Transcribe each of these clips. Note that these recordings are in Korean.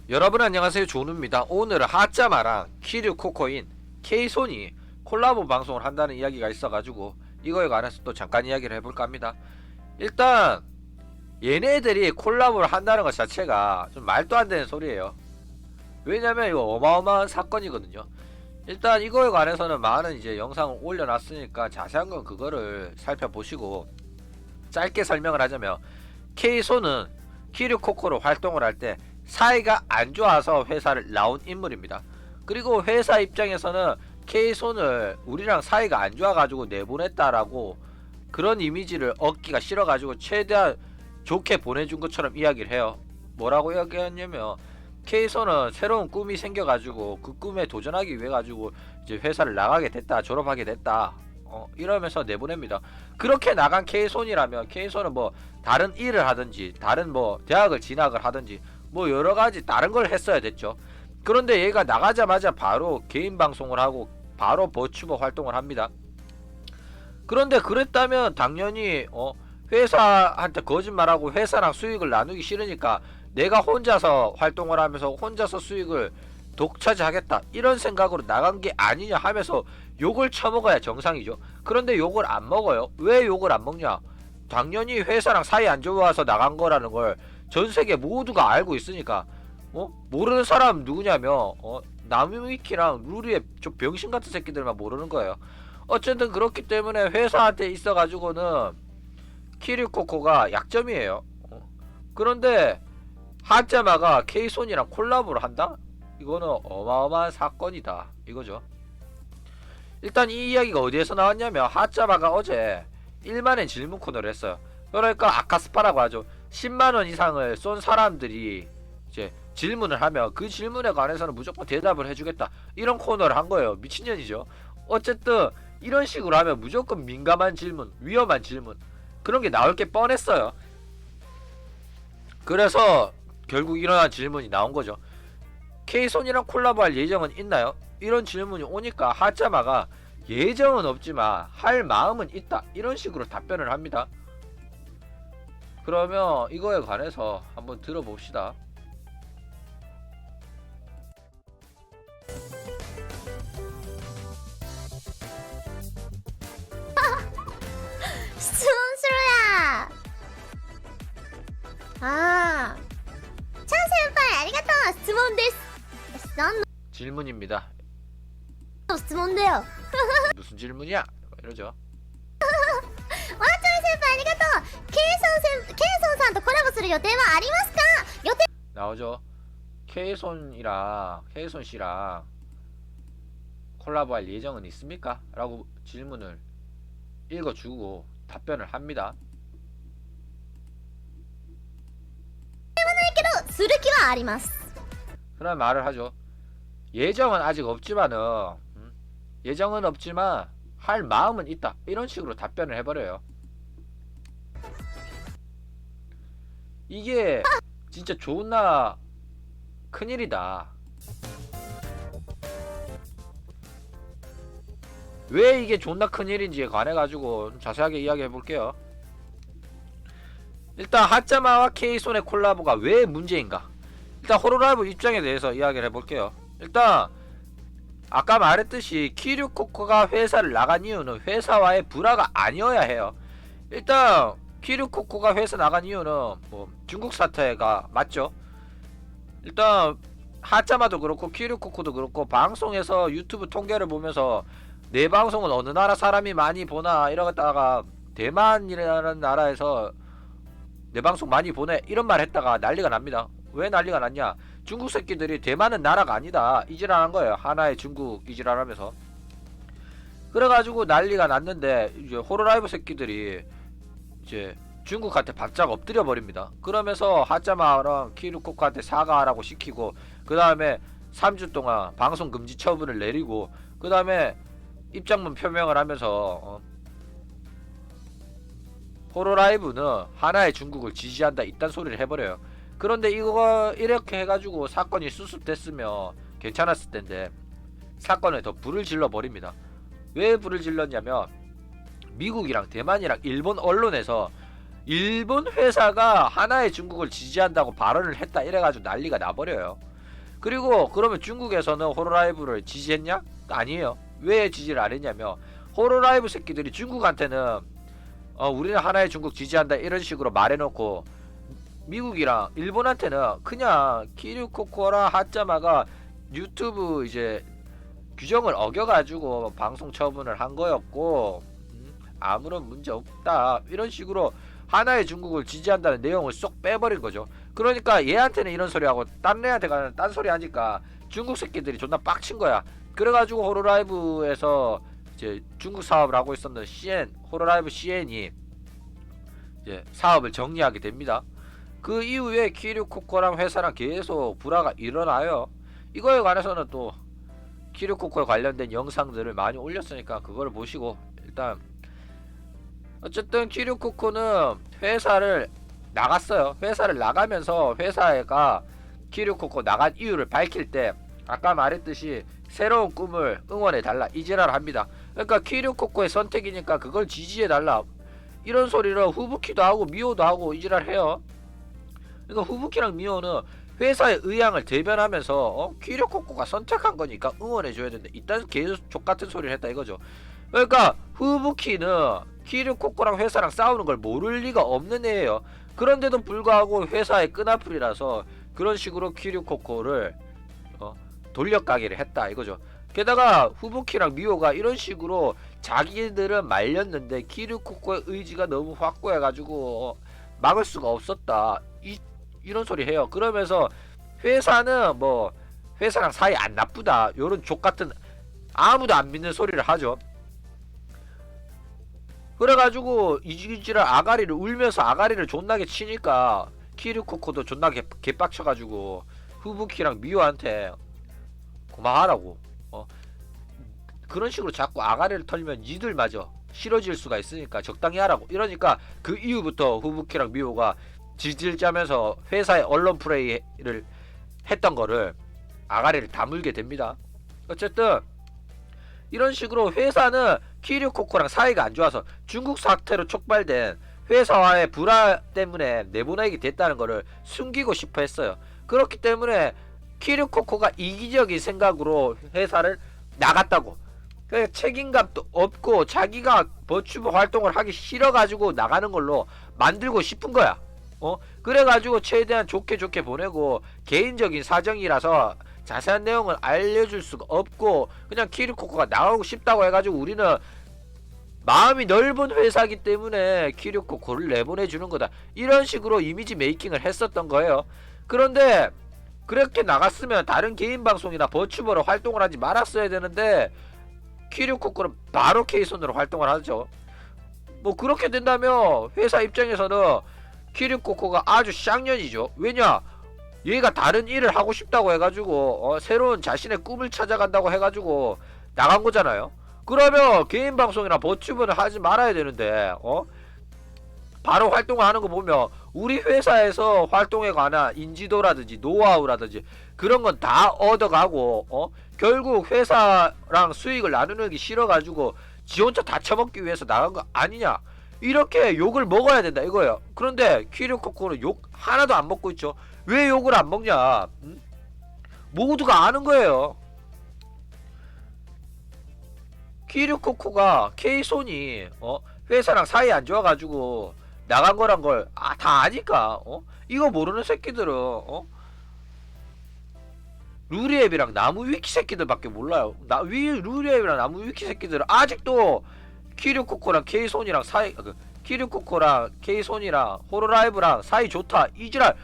여러분 안녕하세요, 조누입니다. 오늘은 하짜마랑 키류 코코인 K손이 콜라보 방송을 한다는 이야기가 있어가지고 이거에 관해서 또 잠깐 이야기를 해볼까 합니다. 일단 얘네들이 콜라보를 한다는 것 자체가 좀 말도 안 되는 소리예요. 왜냐면 이거 어마어마한 사건이거든요. 일단 이거에 관해서는 많은 이제 영상을 올려놨으니까 자세한 건 그거를 살펴보시고, 짧게 설명을 하자면 K손은 키류 코코로 활동을 할 때 사이가 안 좋아서 회사를 나온 인물입니다. 그리고 회사 입장에서는 K손을 우리랑 사이가 안 좋아가지고 내보냈다라고 그런 이미지를 얻기가 싫어가지고 최대한 좋게 보내준 것처럼 이야기를 해요. 뭐라고 이야기했냐면, K손은 새로운 꿈이 생겨가지고 그 꿈에 도전하기 위해 가지고 이제 회사를 나가게 됐다, 졸업하게 됐다, 이러면서 내보냅니다. 그렇게 나간 K손이라면 K손은 뭐 다른 일을 하든지 다른 뭐 대학을 진학을 하든지 뭐 여러가지 다른 걸 했어야 됐죠. 그런데 얘가 나가자마자 바로 개인 방송을 하고 바로 버추버 활동을 합니다. 그런데 그랬다면 당연히 회사한테 거짓말하고 회사랑 수익을 나누기 싫으니까 내가 혼자서 활동을 하면서 혼자서 수익을 독차지하겠다 이런 생각으로 나간 게 아니냐 하면서 욕을 쳐먹어야 정상이죠. 그런데 욕을 안 먹어요. 왜 욕을 안 먹냐? 당연히 회사랑 사이 안 좋아서 나간 거라는 걸 전세계 모두가 알고 있으니까. 모르는 사람 누구냐면 나무위키랑 루리의 좀 병신 같은 새끼들만 모르는 거예요. 어쨌든 그렇기 때문에 회사한테 있어가지고는 키류코코가 약점이에요. 그런데 하짜마가 K손이랑 콜라보를 한다? 이거는 어마어마한 사건이다 이거죠. 일단 이 이야기가 어디에서 나왔냐면, 하짜마가 어제 1만엔 질문 코너를 했어요. 그러니까 아카스파라고 하죠. 10만원 이상을 쏜 사람들이 이제 질문을 하면 그 질문에 관해서는 무조건 대답을 해주겠다 이런 코너를 한 거예요. 미친년이죠. 어쨌든 이런 식으로 하면 무조건 민감한 질문, 위험한 질문, 그런 게 나올 게 뻔했어요. 그래서 결국 이러한 질문이 나온 거죠. K손이랑 콜라보할 예정은 있나요? 이런 질문이 오니까 하짜마가 예정은 없지만 할 마음은 있다 이런 식으로 답변을 합니다. 그러면 이거에 관해서 한번 들어봅시다. 수원스로야. 아, 찬先輩 아리가또. 質問です。何の 질문입니다. 質問だよ。 무슨 질문이야? 이러죠. ワンちゃん先輩ありがとう。ケイソンさんとコラボする予定はありますか？予定 나오죠. K손 씨랑 콜라보할 예정은 있습니까? 라고 질문을 읽어주고 답변을 합니다. ないけどする気はあります。 그런 말을 하죠. 예정은 아직 없지만은 예정은 없지만 할 마음은 있다 이런 식으로 답변을 해버려요. 이게 진짜 존나 큰일이다. 왜 이게 존나 큰일인지에 관해가지고 좀 자세하게 이야기해볼게요. 일단 하짜마와 K손의 콜라보가 왜 문제인가, 일단 호로라이브 입장에 대해서 이야기를 해볼게요. 일단 아까 말했듯이 키류코코가 회사를 나간 이유는 회사와의 불화가 아니어야 해요. 일단 키류코코가 회사 나간 이유는 뭐 중국 사태가 맞죠. 일단 하짜마도 그렇고 키류코코도 그렇고 방송에서 유튜브 통계를 보면서 내 방송은 어느 나라 사람이 많이 보나 이러다가 대만이라는 나라에서 내 방송 많이 보내 이런 말 했다가 난리가 납니다. 왜 난리가 났냐? 중국 새끼들이 대만은 나라가 아니다 이지랄한 거예요. 하나의 중국 이지랄하면서. 그래가지고 난리가 났는데 이제 호로라이브 새끼들이 이제 중국한테 바짝 엎드려 버립니다. 그러면서 하짜마랑 키류코코한테 사과하라고 시키고, 그 다음에 3주 동안 방송 금지 처분을 내리고, 그 다음에 입장문 표명을 하면서 호로라이브는 하나의 중국을 지지한다 이딴 소리를 해버려요. 그런데 이거 이렇게 해가지고 사건이 수습됐으면 괜찮았을 텐데 사건에 더 불을 질러 버립니다. 왜 불을 질렀냐면, 미국이랑 대만이랑 일본 언론에서 일본 회사가 하나의 중국을 지지한다고 발언을 했다 이래가지고 난리가 나버려요. 그리고 그러면 중국에서는 호로라이브를 지지했냐? 아니에요. 왜 지지를 안 했냐면 호로라이브 새끼들이 중국한테는 우리는 하나의 중국 지지한다 이런 식으로 말해놓고 미국이랑 일본한테는 그냥 키류코코랑 하짜마가 유튜브 이제 규정을 어겨가지고 방송 처분을 한 거였고 아무런 문제 없다 이런 식으로 하나의 중국을 지지한다는 내용을 쏙 빼버린 거죠. 그러니까 얘한테는 이런 소리하고 딴 애한테 가는 딴 소리 하니까 중국 새끼들이 존나 빡친 거야. 그래가지고 호로라이브에서 이제 중국 사업을 하고 있었던 CN 호로라이브 CN이 이제 사업을 정리하게 됩니다. 그 이후에 키류코코랑 회사랑 계속 불화가 일어나요. 이거에 관해서는 또 키류코코에 관련된 영상들을 많이 올렸으니까 그걸 보시고 일단 어쨌든 키류코코는 회사를 나갔어요. 회사를 나가면서 회사가 키류코코 나간 이유를 밝힐 때 아까 말했듯이 새로운 꿈을 응원해달라 이지랄을 합니다. 그러니까 키류코코의 선택이니까 그걸 지지해달라 이런 소리를 후부키도 하고 미호도 하고 이지랄해요. 그러니까 후부키랑 미호는 회사의 의향을 대변하면서 키류코코가 선택한 거니까 응원해줘야 된다 이딴 개족 같은 소리를 했다 이거죠. 그러니까 후부키는 키류코코랑 회사랑 싸우는 걸 모를 리가 없는 애예요. 그런데도 불구하고 회사의 끈앞풀이라서 그런 식으로 키류코코를 돌려가기를 했다 이거죠. 게다가 후부키랑 미호가 이런 식으로 자기들은 말렸는데 키류코코의 의지가 너무 확고해가지고 막을 수가 없었다 이런 소리 해요. 그러면서 회사는 뭐 회사랑 사이 안 나쁘다 요런 족같은 아무도 안 믿는 소리를 하죠. 그래가지고 이지랄 아가리를 울면서 아가리를 존나게 치니까 키류코코도 존나 개빡쳐가지고 후부키랑 미호한테 그만하라고 그런 식으로 자꾸 아가리를 털면 니들마저 싫어질 수가 있으니까 적당히 하라고 이러니까 그 이후부터 후부키랑 미호가 질질 짜면서 회사의 언론 플레이를 했던 거를 아가리를 다물게 됩니다. 어쨌든 이런 식으로 회사는 키류코코랑 사이가 안 좋아서 중국 사태로 촉발된 회사와의 불화 때문에 내보내게 됐다는 거를 숨기고 싶어 했어요. 그렇기 때문에 키류코코가 이기적인 생각으로 회사를 나갔다고. 그러니까 책임감도 없고 자기가 버추버 활동을 하기 싫어가지고 나가는 걸로 만들고 싶은 거야. 그래가지고 최대한 좋게 보내고 개인적인 사정이라서 자세한 내용은 알려줄 수가 없고 그냥 키류코코가 나가고 싶다고 해가지고 우리는 마음이 넓은 회사기 때문에 키류코코를 내보내주는 거다 이런 식으로 이미지 메이킹을 했었던 거예요. 그런데 그렇게 나갔으면 다른 개인 방송이나 버추버로 활동을 하지 말았어야 되는데 키류코코는 바로 케이손으로 활동을 하죠. 뭐 그렇게 된다면 회사 입장에서는 키류코코가 아주 쌍년이죠. 왜냐 얘가 다른 일을 하고 싶다고 해가지고 새로운 자신의 꿈을 찾아간다고 해가지고 나간 거잖아요. 그러면 개인 방송이나 버튜브는 하지 말아야 되는데 바로 활동을 하는 거 보면 우리 회사에서 활동에 관한 인지도라든지 노하우라든지 그런 건 다 얻어가고 결국 회사랑 수익을 나누는 게 싫어가지고 지 혼자 다 처먹기 위해서 나간 거 아니냐 이렇게 욕을 먹어야 된다 이거예요. 그런데 키류코코는 욕 하나도 안 먹고 있죠. 왜 욕을 안 먹냐? 모두가 아는 거예요. 키류코코가 케이손이 회사랑 사이 안 좋아가지고 나간 거란 걸 다 아니까 이거 모르는 새끼들은 루리앱이랑 나무 위키 새끼들밖에 몰라요. 루리앱이랑 나무 위키 새끼들은 아직도 키류코코랑 케이손이랑 키류코코랑 케이손이랑 호로라이브랑 사이 좋다 이지랄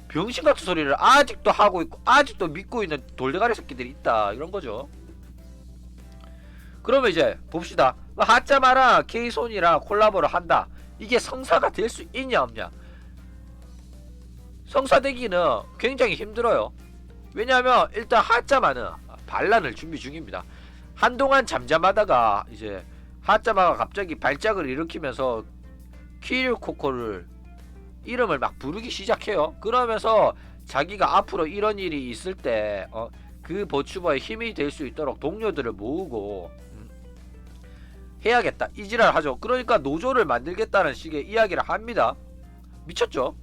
병신같은 소리를 아직도 하고 있고 아직도 믿고 있는 돌대가리 새끼들이 있다 이런 거죠. 그러면 이제 봅시다. 하짜마랑 케이손이랑 콜라보를 한다. 이게 성사가 될 수 있냐 없냐? 성사되기는 굉장히 힘들어요. 왜냐하면 일단 하짜마는 반란을 준비 중입니다. 한동안 잠잠하다가 이제 하짜마가 갑자기 발작을 일으키면서 키류코코를 이름을 막 부르기 시작해요. 그러면서 자기가 앞으로 이런 일이 있을 때 그 버추버의 힘이 될 수 있도록 동료들을 모으고 해야겠다 이지랄 하죠. 그러니까 노조를 만들겠다는 식의 이야기를 합니다. 미쳤죠?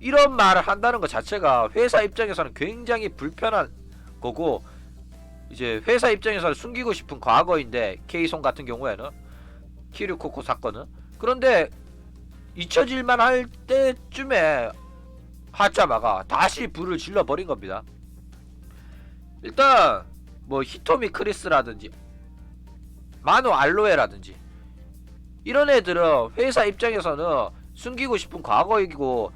이런 말을 한다는 것 자체가 회사 입장에서는 굉장히 불편한 거고, 이제 회사 입장에서는 숨기고 싶은 과거인데, 케이손 같은 경우에는 키류코코 사건은. 그런데 잊혀질만 할 때쯤에 하짜마가 다시 불을 질러버린 겁니다. 일단 뭐 히토미 크리스라든지 마노 알로에라든지 이런 애들은 회사 입장에서는 숨기고 싶은 과거이고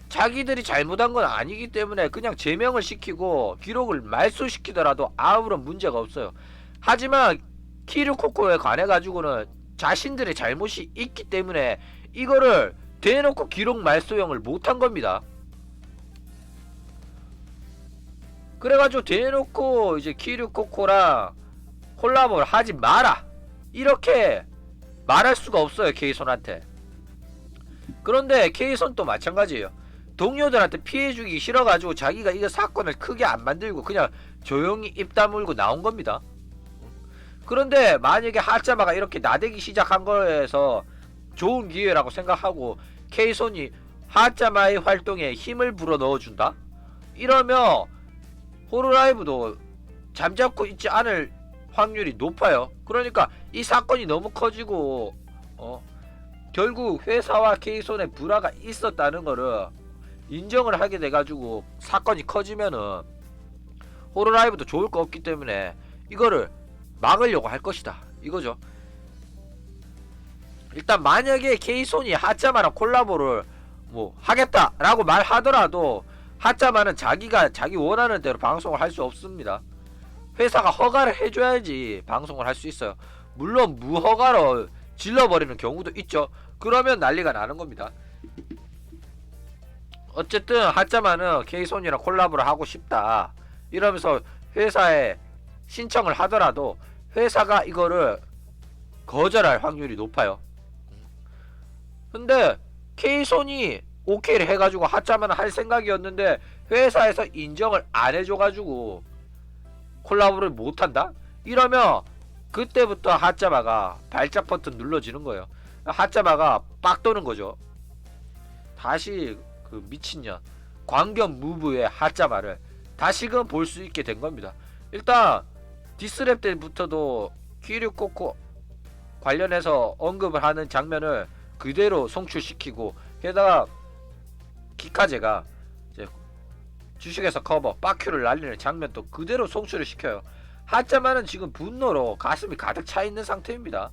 자기들이 잘못한 건 아니기 때문에 그냥 제명을 시키고 기록을 말소시키더라도 아무런 문제가 없어요. 하지만 키류코코에 관해 가지고는 자신들의 잘못이 있기 때문에 이거를 대놓고 기록 말소형을 못한 겁니다. 그래가지고 대놓고 이제 키류코코랑 콜라보를 하지 마라 이렇게 말할 수가 없어요, 케이손한테. 그런데 케이손도 마찬가지예요. 동료들한테 피해주기 싫어가지고 자기가 이거 사건을 크게 안 만들고 그냥 조용히 입 다물고 나온 겁니다. 그런데 만약에 하짜마가 이렇게 나대기 시작한 거에서 좋은 기회라고 생각하고 케이손이 하짜마의 활동에 힘을 불어 넣어준다? 이러면 호로라이브도 잠잡고 있지 않을 확률이 높아요. 그러니까 이 사건이 너무 커지고 결국 회사와 케이손의 불화가 있었다는 거를 인정을 하게 돼가지고 사건이 커지면은 호로라이브도 좋을 거 없기 때문에 이거를 막으려고 할 것이다 이거죠. 일단 만약에 케이손이 하짜마랑 콜라보를 뭐 하겠다라고 말하더라도 하짜마는 자기가 자기 원하는 대로 방송을 할 수 없습니다. 회사가 허가를 해줘야지 방송을 할 수 있어요. 물론 무허가로 질러버리는 경우도 있죠. 그러면 난리가 나는 겁니다. 어쨌든 하짜마는 케이손이랑 콜라보를 하고 싶다 이러면서 회사에 신청을 하더라도 회사가 이거를 거절할 확률이 높아요. 근데 케이손이 오케이를 해가지고 하짜마는 할 생각이었는데 회사에서 인정을 안 해줘가지고 콜라보를 못한다? 이러면 그때부터 하짜마가 발작 버튼 눌러지는 거예요. 하짜마가 빡 도는 거죠. 다시 그 미친년 광견 무브의 하짜마를 다시금 볼 수 있게 된 겁니다. 일단 디스랩 때부터도 키류코코 관련해서 언급을 하는 장면을 그대로 송출시키고 게다가 키카제가 이제 주식회사 커버 빠큐를 날리는 장면도 그대로 송출을 시켜요. 하짜마는 지금 분노로 가슴이 가득 차 있는 상태입니다.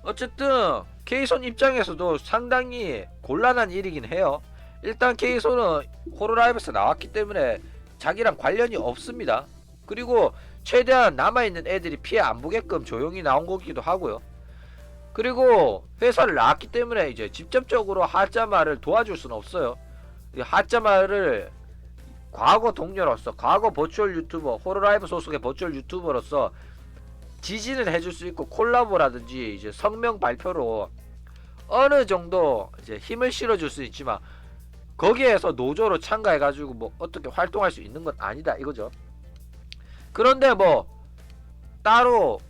어쨌든 케이손 입장에서도 상당히 곤란한 일이긴 해요. 일단 케이손은 호로라이브에서 나왔기 때문에 자기랑 관련이 없습니다. 그리고 최대한 남아있는 애들이 피해 안 보게끔 조용히 나온 거기도 하고요. 그리고 회사를 나왔기 때문에 이제 직접적으로 하짜마를 도와줄 수는 없어요. 하짜마를 과거 동료로서, 과거 버추얼 유튜버, 호로라이브 소속의 버추얼 유튜버로서 지지는 해줄 수 있고 콜라보라든지 이제 성명 발표로 어느 정도 이제 힘을 실어줄 수 있지만 거기에서 노조로 참가해가지고 뭐 어떻게 활동할 수 있는 건 아니다 이거죠. 그런데 뭐 따로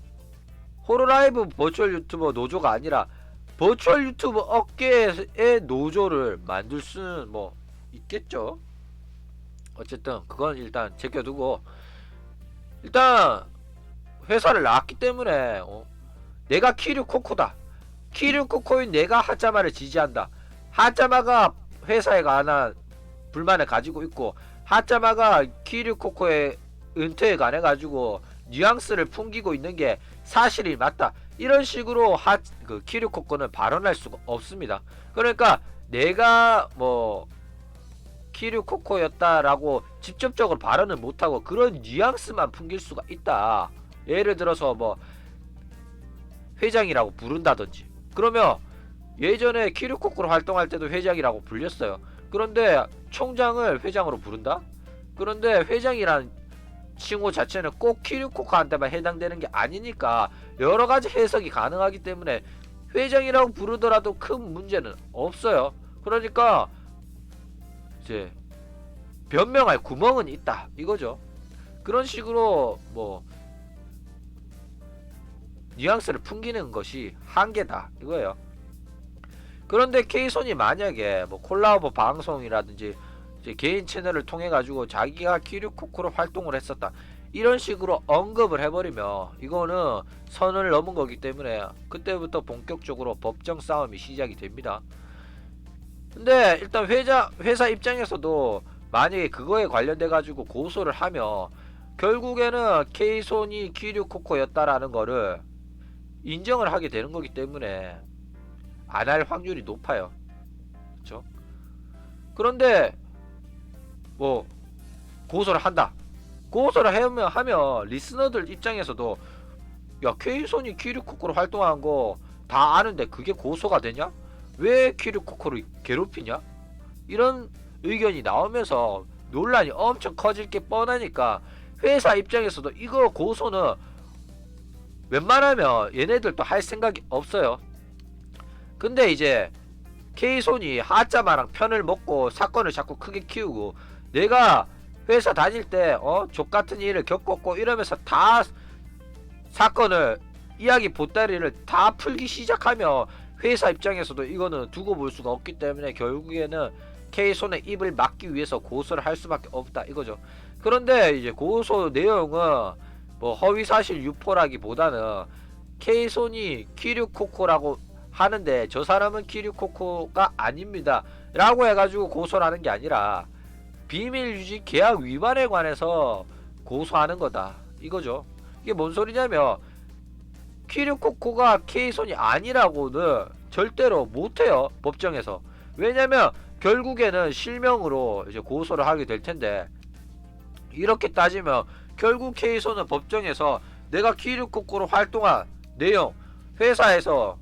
호로라이브 버추얼 유튜버 노조가 아니라 버추얼 유튜버 업계의 노조를 만들 수는 뭐 있겠죠. 어쨌든 그건 일단 제껴두고 일단 회사를 나왔기 때문에 내가 키류코코다. 키류코코인 내가 하짜마를 지지한다. 하짜마가 회사에 관한 불만을 가지고 있고 하짜마가 키류코코의 은퇴에 관해 가지고 뉘앙스를 풍기고 있는 게 사실이 맞다. 이런 식으로 키류코코는 발언할 수가 없습니다. 그러니까 내가 뭐 키류코코였다라고 직접적으로 발언을 못하고 그런 뉘앙스만 풍길 수가 있다. 예를 들어서 뭐 회장이라고 부른다든지 그러면 예전에 키류코코로 활동할 때도 회장이라고 불렸어요. 그런데 총장을 회장으로 부른다? 그런데 회장이란 칭호 자체는 꼭 키류코코한테만 해당되는 게 아니니까 여러가지 해석이 가능하기 때문에 회장이라고 부르더라도 큰 문제는 없어요. 그러니까 이제 변명할 구멍은 있다 이거죠. 그런 식으로 뭐 뉘앙스를 풍기는 것이 한계다 이거예요. 그런데 케이손이 만약에 뭐 콜라보 방송이라든지 이제 개인 채널을 통해 가지고 자기가 키류코코로 활동을 했었다 이런 식으로 언급을 해버리면 이거는 선을 넘은 거기 때문에 그때부터 본격적으로 법정 싸움이 시작이 됩니다. 근데 일단 회사 입장에서도 만약에 그거에 관련돼 가지고 고소를 하면 결국에는 케이손이 키류코코였다라는 거를 인정을 하게 되는 거기 때문에 안 할 확률이 높아요. 그렇죠? 그런데 뭐 고소를 한다. 고소를 하면 리스너들 입장에서도 야 케이손이 키류코코로 활동한 거 다 아는데 그게 고소가 되냐? 왜 키류코코를 괴롭히냐? 이런 의견이 나오면서 논란이 엄청 커질 게 뻔하니까 회사 입장에서도 이거 고소는 웬만하면 얘네들도 할 생각이 없어요. 근데 이제 케이손이 하짜마랑 편을 먹고 사건을 자꾸 크게 키우고 내가 회사 다닐 때 족같은 일을 겪었고 이러면서 다 사건을 이야기 보따리를 다 풀기 시작하면 회사 입장에서도 이거는 두고 볼 수가 없기 때문에 결국에는 케이손의 입을 막기 위해서 고소를 할 수밖에 없다 이거죠. 그런데 이제 고소 내용은 뭐 허위사실 유포라기보다는 케이손이 키류코코라고 하는데 저 사람은 키류코코가 아닙니다 라고 해가지고 고소를 하는 게 아니라 비밀유지 계약 위반에 관해서 고소하는 거다 이거죠. 이게 뭔 소리냐면 키류코코가 케이손이 아니라고는 절대로 못해요 법정에서. 왜냐면 결국에는 실명으로 이제 고소를 하게 될 텐데 이렇게 따지면 결국 케이손은 법정에서 내가 키류코코로 활동한 내용 회사에서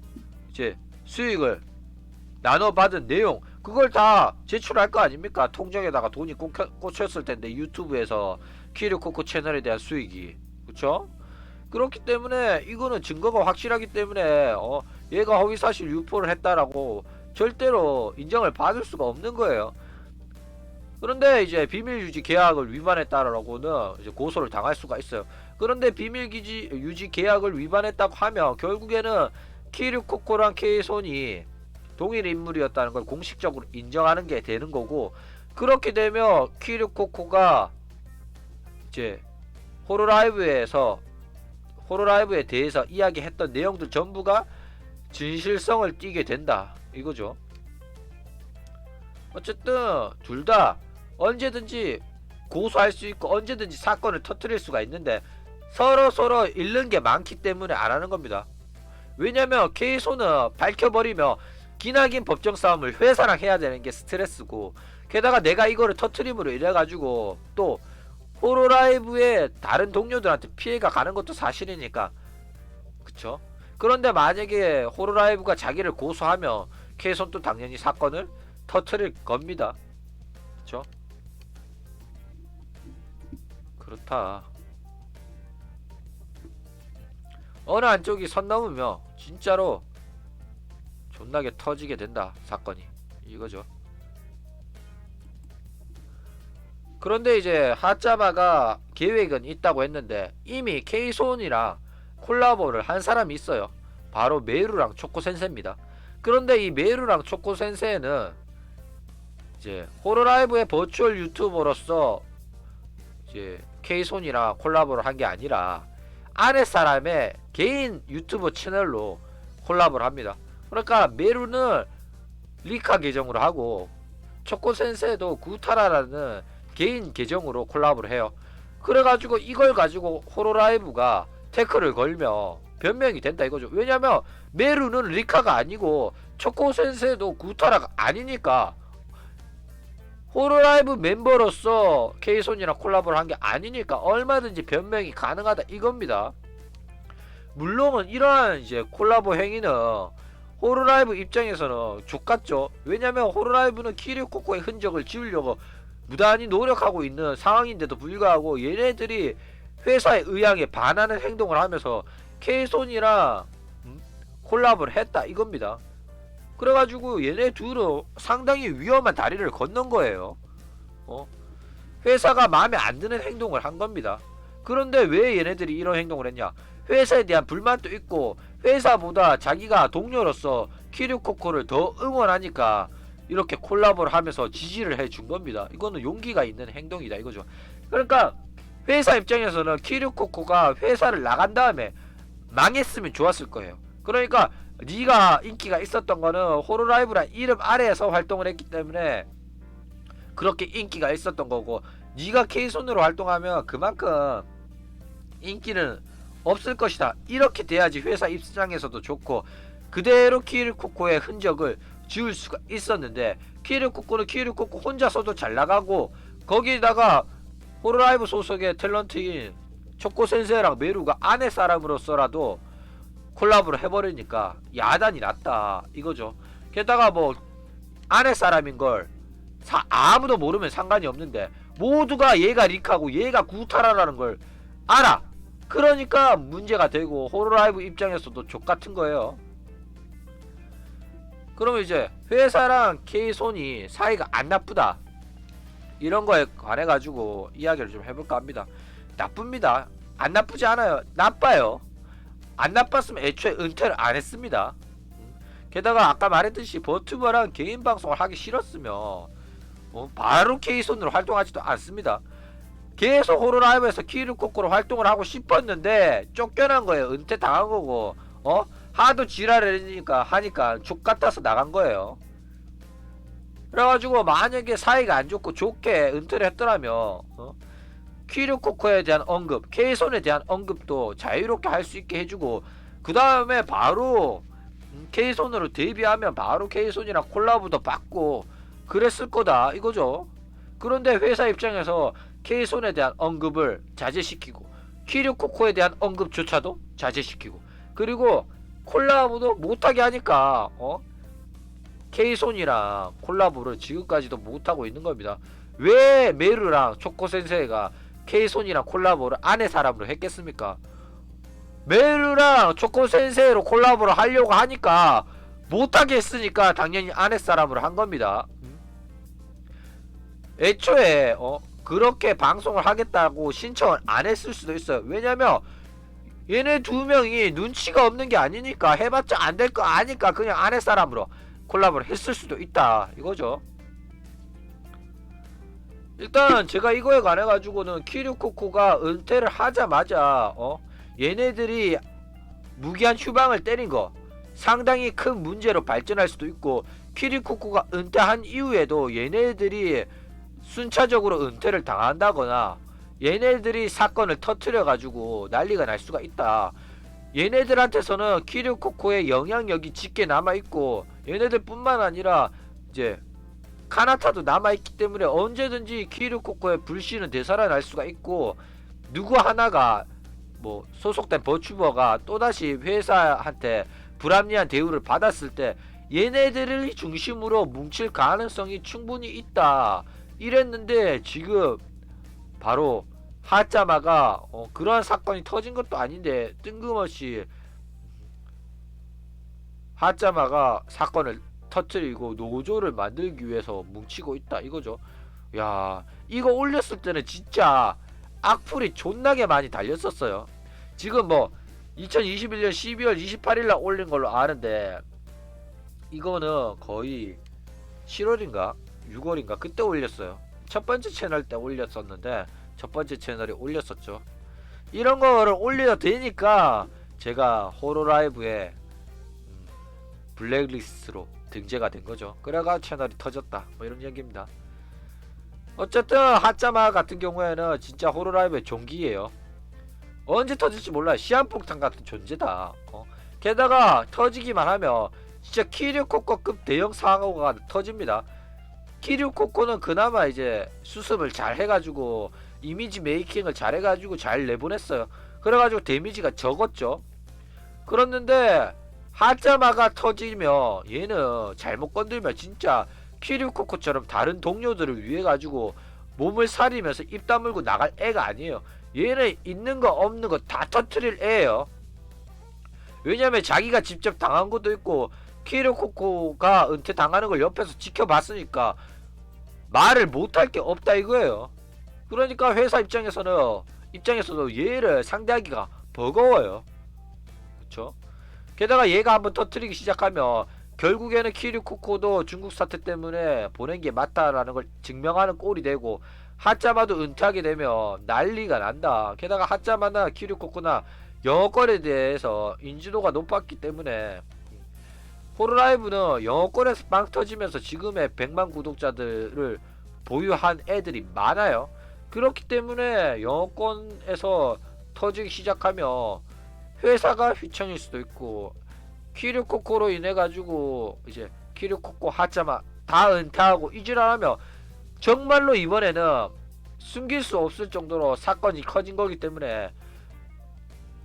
이제 수익을 나눠받은 내용 그걸 다 제출할 거 아닙니까? 통장에다가 돈이 꽂혔을 텐데 유튜브에서 키류코코 채널에 대한 수익이 그쵸? 그렇기 때문에 이거는 증거가 확실하기 때문에 얘가 허위사실 유포를 했다라고 절대로 인정을 받을 수가 없는 거예요. 그런데 이제 비밀유지 계약을 위반했다라고는 이제 고소를 당할 수가 있어요. 그런데 비밀유지 계약을 위반했다고 하면 결국에는 키류코코랑 케이손이 동일 인물이었다는 걸 공식적으로 인정하는 게 되는 거고 그렇게 되면 키류코코가 이제 호로라이브에 대해서 이야기했던 내용들 전부가 진실성을 띠게 된다 이거죠. 어쨌든 둘 다 언제든지 고소할 수 있고 언제든지 사건을 터뜨릴 수가 있는데 서로 잃는 게 많기 때문에 안 하는 겁니다. 왜냐면 케이손은 밝혀버리면 기나긴 법정 싸움을 회사랑 해야 되는 게 스트레스고 게다가 내가 이거를 터트림으로 이래가지고 또 호로라이브의 다른 동료들한테 피해가 가는 것도 사실이니까 그쵸? 그런데 만약에 호로라이브가 자기를 고소하면 케이손도 당연히 사건을 터트릴 겁니다. 그쵸? 그렇다. 어느 한쪽이 선 넘으면 진짜로 존나게 터지게 된다 사건이 이거죠. 그런데 이제 하짜마가 계획은 있다고 했는데 이미 케이손이랑 콜라보를 한 사람이 있어요. 바로 메루랑 초코센세입니다. 그런데 이 메루랑 초코센세는 이제 호로라이브의 버추얼 유튜버로서 이제 케이손이랑 콜라보를 한 게 아니라 아랫 사람의 개인 유튜브 채널로 콜라보를 합니다. 그러니까 메루는 리카 계정으로 하고 초코센세도 구타라라는 개인 계정으로 콜라보를 해요. 그래가지고 이걸 가지고 호로라이브가 태클을 걸면 변명이 된다 이거죠. 왜냐면 메루는 리카가 아니고 초코센세도 구타라가 아니니까 호로라이브 멤버로서 케이손이랑 콜라보를 한 게 아니니까 얼마든지 변명이 가능하다 이겁니다. 물론 이러한 이제 콜라보 행위는 호로라이브 입장에서는 족같죠. 왜냐면 호로라이브는 키류코코의 흔적을 지우려고 무단히 노력하고 있는 상황인데도 불구하고 얘네들이 회사의 의향에 반하는 행동을 하면서 케이손이랑 콜라보를 했다 이겁니다. 그래가지고 얘네 둘은 상당히 위험한 다리를 건넌 거예요. 회사가 마음에 안 드는 행동을 한 겁니다. 그런데 왜 얘네들이 이런 행동을 했냐? 회사에 대한 불만도 있고 회사보다 자기가 동료로서 키류코코를 더 응원하니까 이렇게 콜라보를 하면서 지지를 해준 겁니다. 이거는 용기가 있는 행동이다 이거죠. 그러니까 회사 입장에서는 키류코코가 회사를 나간 다음에 망했으면 좋았을 거예요. 그러니까 네가 인기가 있었던 거는 호로라이브란 이름 아래에서 활동을 했기 때문에 그렇게 인기가 있었던 거고, 네가 K손으로 활동하면 그만큼 인기는 없을 것이다. 이렇게 돼야지 회사 입장에서도 좋고 그대로 키류코코의 흔적을 지울 수가 있었는데, 키류코코는 키류코코 혼자서도 잘 나가고 거기다가 호로라이브 소속의 탤런트인 초코센세랑 메루가 아내 사람으로서라도 콜라보를 해버리니까 야단이 났다 이거죠. 게다가 뭐 아내 사람인 걸 아무도 모르면 상관이 없는데 모두가 얘가 리크하고 얘가 구타라라는 걸 알아. 그러니까 문제가 되고 호로라이브 입장에서도 족같은 거예요. 그러면 이제 회사랑 K손이 사이가 안 나쁘다 이런 거에 관해 가지고 이야기를 좀 해볼까 합니다. 나쁩니다. 안 나쁘지 않아요. 나빠요. 안 나빴으면 애초에 은퇴를 안 했습니다. 게다가 아까 말했듯이 버튜버랑 개인 방송을 하기 싫었으면 바로 K손으로 활동하지도 않습니다. 계속 호로라이브에서 키류코코로 활동을 하고 싶었는데 쫓겨난 거예요. 은퇴 당한 거고 하도 지랄을 하니까 족같아서 나간 거예요. 그래가지고 만약에 사이가 안 좋고 좋게 은퇴를 했더라면 키류코코에 대한 언급, K손에 대한 언급도 자유롭게 할 수 있게 해주고 그 다음에 바로 K손으로 데뷔하면 바로 K손이랑 콜라보도 받고 그랬을 거다 이거죠. 그런데 회사 입장에서 K손에 대한 언급을 자제시키고 키류코코에 대한 언급조차도 자제시키고 그리고 콜라보도 못하게 하니까 K손이랑 콜라보를 지금까지도 못하고 있는 겁니다. 왜 메르랑 초코센세이가 K손이랑 콜라보를 아내 사람으로 했겠습니까? 메르랑 초코센세이로 콜라보를 하려고 하니까 못하게 했으니까 당연히 아내 사람으로 한 겁니다. 애초에 그렇게 방송을 하겠다고 신청을 안 했을 수도 있어요. 왜냐면 얘네 두 명이 눈치가 없는 게 아니니까 해봤자 안 될 거 아니까 그냥 아내 사람으로 콜라보를 했을 수도 있다 이거죠. 일단 제가 이거에 관해 가지고는 키류코코가 은퇴를 하자마자 얘네들이 무기한 휴방을 때린 거 상당히 큰 문제로 발전할 수도 있고, 키류코코가 은퇴한 이후에도 얘네들이 순차적으로 은퇴를 당한다거나 얘네들이 사건을 터트려 가지고 난리가 날 수가 있다. 얘네들한테서는 키류코코의 영향력이 짙게 남아있고 얘네들 뿐만 아니라 이제 카나타도 남아있기 때문에 언제든지 키류코코의 불씨는 되살아날 수가 있고, 누구 하나가 뭐 소속된 버튜버가 또다시 회사한테 불합리한 대우를 받았을 때 얘네들을 중심으로 뭉칠 가능성이 충분히 있다 이랬는데, 지금 바로 하짜마가 그러한 사건이 터진 것도 아닌데 뜬금없이 하짜마가 사건을 터트리고 노조를 만들기 위해서 뭉치고 있다 이거죠. 야, 이거 올렸을 때는 진짜 악플이 존나게 많이 달렸었어요. 지금 뭐 2021년 12월 28일날 올린 걸로 아는데 이거는 거의 7월인가 6월인가 그때 올렸어요. 첫 번째 채널 때 올렸었는데 첫 번째 채널에 올렸었죠. 이런 거를 올려도 되니까 제가 호로라이브에 블랙리스트로 등재가 된 거죠. 그래가 채널이 터졌다 뭐 이런 얘기입니다. 어쨌든 하짜마 같은 경우에는 진짜 호로라이브의 종기예요. 언제 터질지 몰라요. 시한폭탄 같은 존재다. 게다가 터지기만 하면 진짜 키류코코급 대형 사고가 터집니다. 키류코코는 그나마 이제 수습을 잘 해가지고 이미지 메이킹을 잘 해가지고 잘 내보냈어요. 그래가지고 데미지가 적었죠. 그랬는데 하짜마가 터지면 얘는 잘못 건들면 진짜 키류코코처럼 다른 동료들을 위해 가지고 몸을 사리면서 입 다물고 나갈 애가 아니에요. 얘는 있는 거 없는 거 다 터트릴 애예요. 왜냐면 자기가 직접 당한 것도 있고 키류코코가 은퇴 당하는 걸 옆에서 지켜봤으니까 말을 못할 게 없다 이거예요. 그러니까 회사 입장에서도 얘를 상대하기가 버거워요. 그쵸? 게다가 얘가 한번 터트리기 시작하면 결국에는 키류코코도 중국 사태 때문에 보낸 게 맞다라는 걸 증명하는 꼴이 되고 하짜마도 은퇴하게 되면 난리가 난다. 게다가 하짜마나 키류코코나 영어권에 대해서 인지도가 높았기 때문에 호로라이브는 영어권에서 빵 터지면서 지금의 100만 구독자들을 보유한 애들이 많아요. 그렇기 때문에 영어권에서 터지기 시작하면 회사가 휘청일 수도 있고 키류코코로 인해 가지고 이제 키류코코 하짜마 다 은퇴하고 이질하면 정말로 이번에는 숨길 수 없을 정도로 사건이 커진 거기 때문에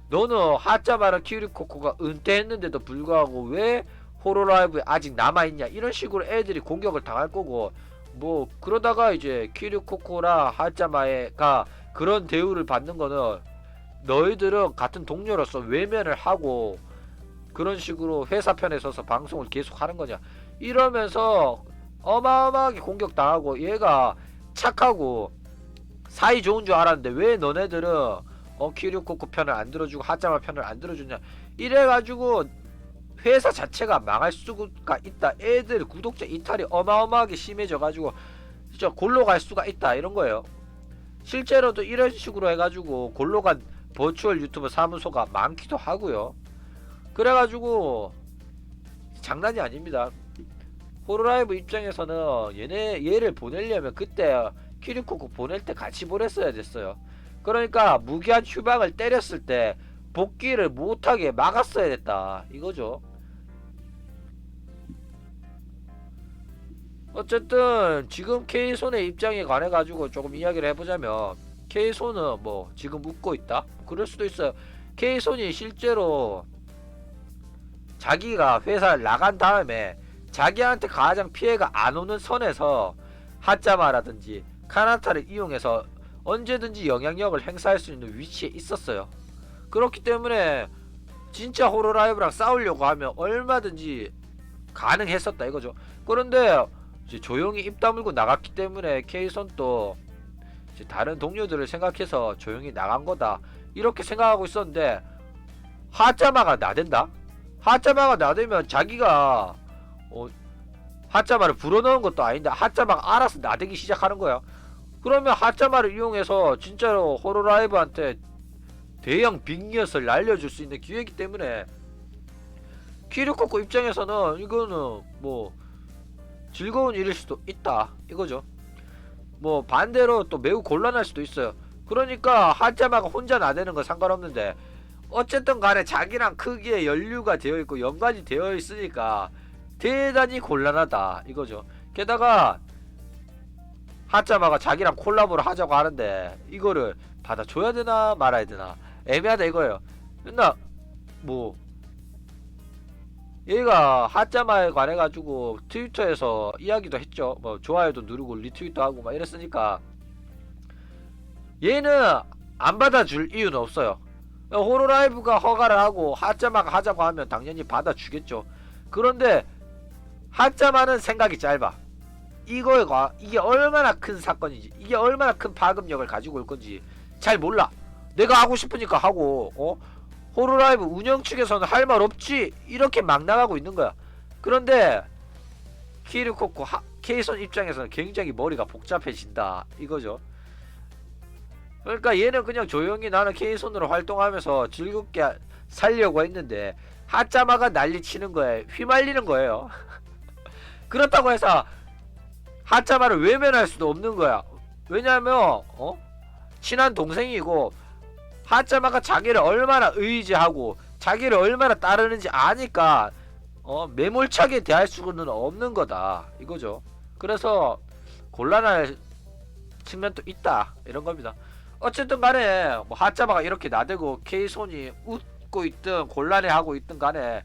너는 하짜마랑 키류코코가 은퇴했는데도 불구하고 왜 호로라이브에 아직 남아있냐 이런 식으로 애들이 공격을 당할 거고 뭐 그러다가 이제 키류코코랑 하짜마가 그런 대우를 받는 거는 너희들은 같은 동료로서 외면을 하고 그런 식으로 회사 편에 서서 방송을 계속 하는 거냐 이러면서 어마어마하게 공격당하고 얘가 착하고 사이 좋은 줄 알았는데 왜 너네들은 키류코코 편을 안 들어주고 하짜마 편을 안 들어주냐 이래가지고 회사 자체가 망할 수가 있다. 애들 구독자 이탈이 어마어마하게 심해져가지고 진짜 골로 갈 수가 있다 이런 거예요. 실제로도 이런 식으로 해가지고 골로 간 버추얼 유튜버 사무소가 많기도 하고요. 그래가지고 장난이 아닙니다. 호로라이브 입장에서는 얘를 보내려면 그때 키류코코 보낼 때 같이 보냈어야 됐어요. 그러니까 무기한 휴방을 때렸을 때 복귀를 못하게 막았어야 됐다 이거죠. 어쨌든 지금 K손의 입장에 관해 가지고 조금 이야기를 해보자면 K손은 뭐 지금 웃고 있다? 그럴 수도 있어요. K손이 실제로 자기가 회사를 나간 다음에 자기한테 가장 피해가 안 오는 선에서 하짜마라든지 카나타를 이용해서 언제든지 영향력을 행사할 수 있는 위치에 있었어요. 그렇기 때문에 진짜 호로라이브랑 싸우려고 하면 얼마든지 가능했었다 이거죠. 그런데 이제 조용히 입 다물고 나갔기 때문에 K손도 이제 다른 동료들을 생각해서 조용히 나간 거다 이렇게 생각하고 있었는데 하짜마가 나댄다? 하짜마가 나대면 자기가 하짜마를 불어넣은 것도 아닌데 하짜마가 알아서 나대기 시작하는 거야. 그러면 하짜마를 이용해서 진짜로 호로라이브한테 대형 빅뉴스를 날려줄 수 있는 기회이기 때문에 키류코코 입장에서는 이거는 뭐 즐거운 일일 수도 있다 이거죠. 뭐 반대로 또 매우 곤란할 수도 있어요. 그러니까 하짜마가 혼자 나대는 건 상관없는데 어쨌든 간에 자기랑 크기에 연루가 되어 있고 연관이 되어 있으니까 대단히 곤란하다 이거죠. 게다가 하짜마가 자기랑 콜라보를 하자고 하는데 이거를 받아줘야 되나 말아야 되나 애매하다 이거예요. 맨날 뭐 얘가 하짜마에 관해 가지고 트위터에서 이야기도 했죠. 뭐 좋아요도 누르고 리트윗도 하고 막 이랬으니까 얘는 안 받아줄 이유는 없어요. 호로라이브가 허가를 하고 하짜마가 하자고 하면 당연히 받아주겠죠. 그런데 하짜마는 생각이 짧아. 이게 얼마나 큰 사건인지 이게 얼마나 큰 파급력을 가지고 올 건지 잘 몰라. 내가 하고 싶으니까 하고 호로라이브 운영 측에서는 할 말 없지 이렇게 막 나가고 있는 거야. 그런데 키류코코 K손 입장에서는 굉장히 머리가 복잡해진다 이거죠. 그러니까 얘는 그냥 조용히 나는 K손으로 활동하면서 즐겁게 살려고 했는데 하짜마가 난리치는 거에 휘말리는 거예요. 그렇다고 해서 하짜마를 외면할 수도 없는 거야. 왜냐면 친한 동생이고 하짜마가 자기를 얼마나 의지하고 자기를 얼마나 따르는지 아니까 매몰차게 대할 수는 없는 거다 이거죠. 그래서 곤란할 측면도 있다 이런 겁니다. 어쨌든 간에 뭐 하짜마가 이렇게 나대고 K손이 웃고 있든 곤란해하고 있든 간에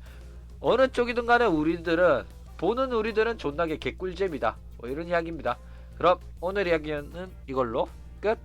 어느 쪽이든 간에 보는 우리들은 존나게 개꿀잼이다 뭐 이런 이야기입니다. 그럼 오늘 이야기는 이걸로 끝.